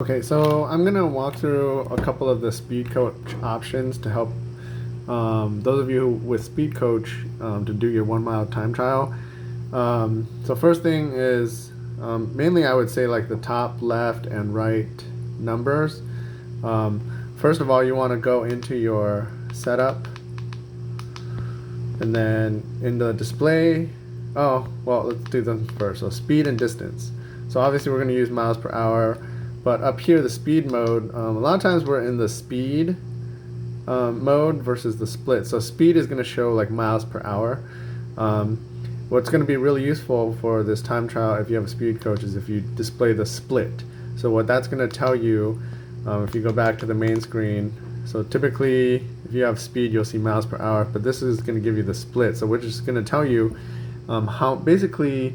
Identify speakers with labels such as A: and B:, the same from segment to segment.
A: Okay, so I'm gonna walk through a couple of the Speedcoach options to help those of you with Speedcoach to do your 1 mile time trial. So first thing is mainly I would say like the top left and right numbers. First of all, you want to go into your setup and then in the display. Oh, well, let's do them first. So speed and distance. So obviously we're going to use miles per hour, but up here the speed mode, a lot of times we're in the speed mode versus the split. So speed is going to show like miles per hour. What's going to be really useful for this time trial if you have a Speedcoach is if you display the split. So what that's going to tell you, if you go back to the main screen, so typically if you have speed you'll see miles per hour, but this is going to give you the split. So we're just going to tell you how basically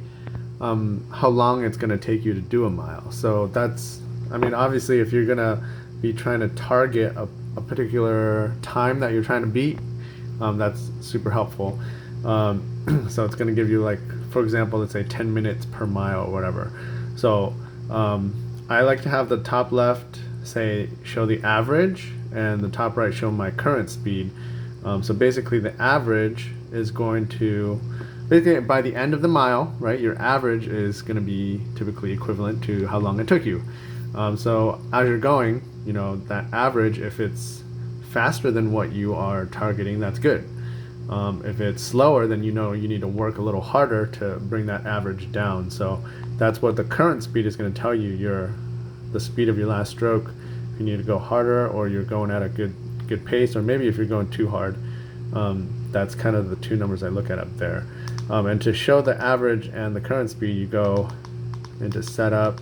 A: how long it's going to take you to do a mile. So that's, I mean, obviously if you're going to be trying to target a particular time that you're trying to beat, that's super helpful. So it's going to give you, like, for example, let's say 10 minutes per mile or whatever. So I like to have the top left say show the average and the top right show my current speed. So basically the average is going to, basically by the end of the mile, right, your average is going to be typically equivalent to how long it took you. So as you're going, you know, that average, if it's faster than what you are targeting, that's good. If it's slower, then you know you need to work a little harder to bring that average down. So that's what the current speed is going to tell you, the speed of your last stroke. If you need to go harder or you're going at a good pace, or maybe if you're going too hard. That's kind of the two numbers I look at up there. And to show the average and the current speed, you go into setup,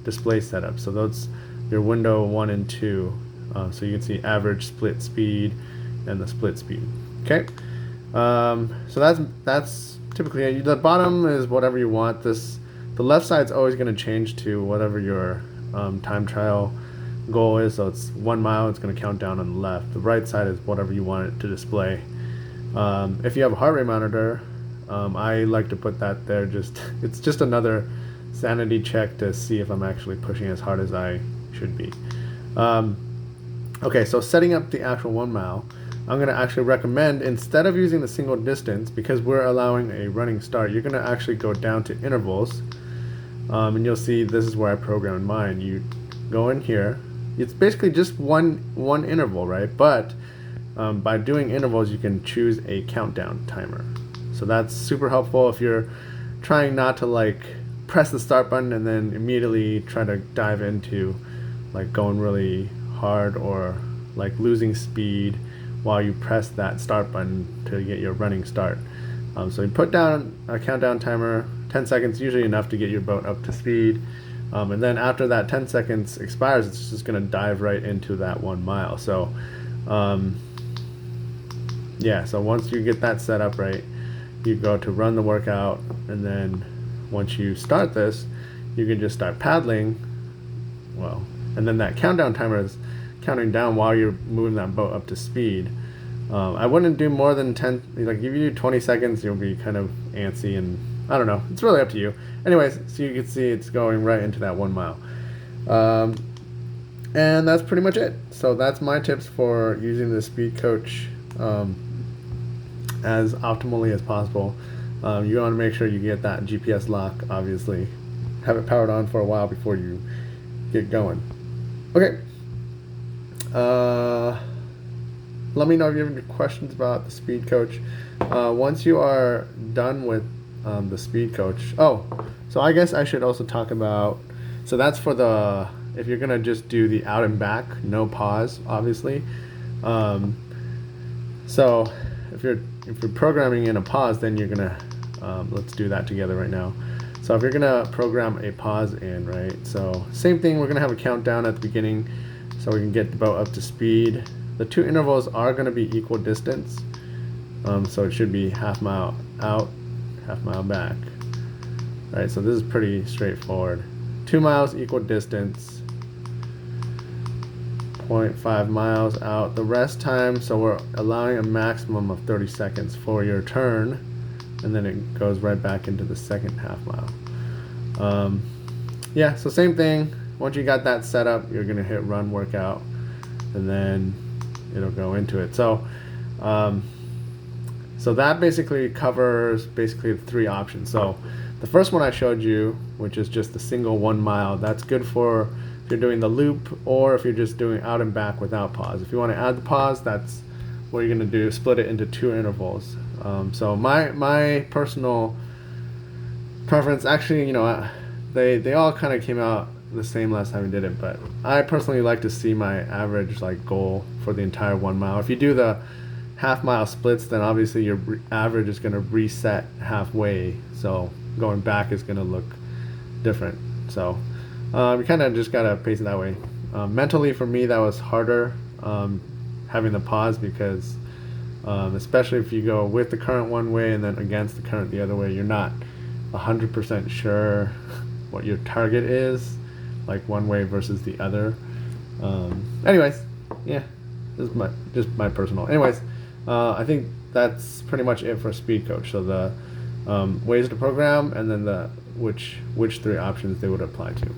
A: display setup. So those your window 1 and 2. So you can see average, split speed, and the split speed. Okay. So that's typically the bottom is whatever you want. The left side's always going to change to whatever your time trial goal is. So it's 1 mile, it's going to count down on the left. The right side is whatever you want it to display. If you have a heart rate monitor, I like to put that there. It's just another sanity check to see if I'm actually pushing as hard as I should be. Okay, so setting up the actual 1 mile, I'm going to actually recommend, instead of using the single distance, because we're allowing a running start, you're going to actually go down to intervals. And you'll see this is where I programmed mine. You go in here. It's basically just one interval, right? But by doing intervals, you can choose a countdown timer. So that's super helpful if you're trying not to like press the start button and then immediately try to dive into like going really hard or like losing speed while you press that start button to get your running start. So you put down a countdown timer, 10 seconds, usually enough to get your boat up to speed. And then after that 10 seconds expires, it's just going to dive right into that 1 mile. So yeah, so once you get that set up right, you go to run the workout, and then once you start this, you can just start paddling. Well, and then that countdown timer is counting down while you're moving that boat up to speed. I wouldn't do more than 10, like if you do 20 seconds, you'll be kind of antsy, and I don't know, it's really up to you. Anyways, so you can see it's going right into that 1 mile. And that's pretty much it. So that's my tips for using the Speedcoach as optimally as possible. You want to make sure you get that GPS lock, obviously. Have it powered on for a while before you get going. Okay. Let me know if you have any questions about the Speedcoach. Once you are done with the Speedcoach, so I guess I should also talk about, so that's for if you're gonna just do the out and back, no pause, obviously. So if you're programming in a pause, then you're gonna, let's do that together right now. So if you're gonna program a pause in, right? So same thing, we're gonna have a countdown at the beginning so we can get the boat up to speed. The 2 intervals are gonna be equal distance. So it should be half mile out, half mile back. All right, so this is pretty straightforward. 2 miles equal distance, 0.5 miles out. The rest time, so we're allowing a maximum of 30 seconds for your turn, and then it goes right back into the second half mile. Yeah, so same thing. once you got that set up, you're gonna hit run workout, and then it'll go into it. So so that basically covers basically the 3 options. So the first one I showed you, which is just the single 1 mile, that's good for if you're doing the loop or if you're just doing out and back without pause. If you want to add the pause, that's what you're going to do, split it into 2 intervals. So my personal preference, actually, you know, they all kind of came out the same last time we did it, but I personally like to see my average like goal for the entire 1 mile. If you do the half-mile splits, then obviously your average is going to reset halfway, so going back is going to look different. So you kind of just got to pace it that way. Mentally for me that was harder, having the pause, because especially if you go with the current one way and then against the current the other way, you're not 100% sure what your target is, like one way versus the other. Anyways, yeah, this is just my personal. Anyways, I think that's pretty much it for Speedcoach. So the ways to program, and then the which 3 options they would apply to.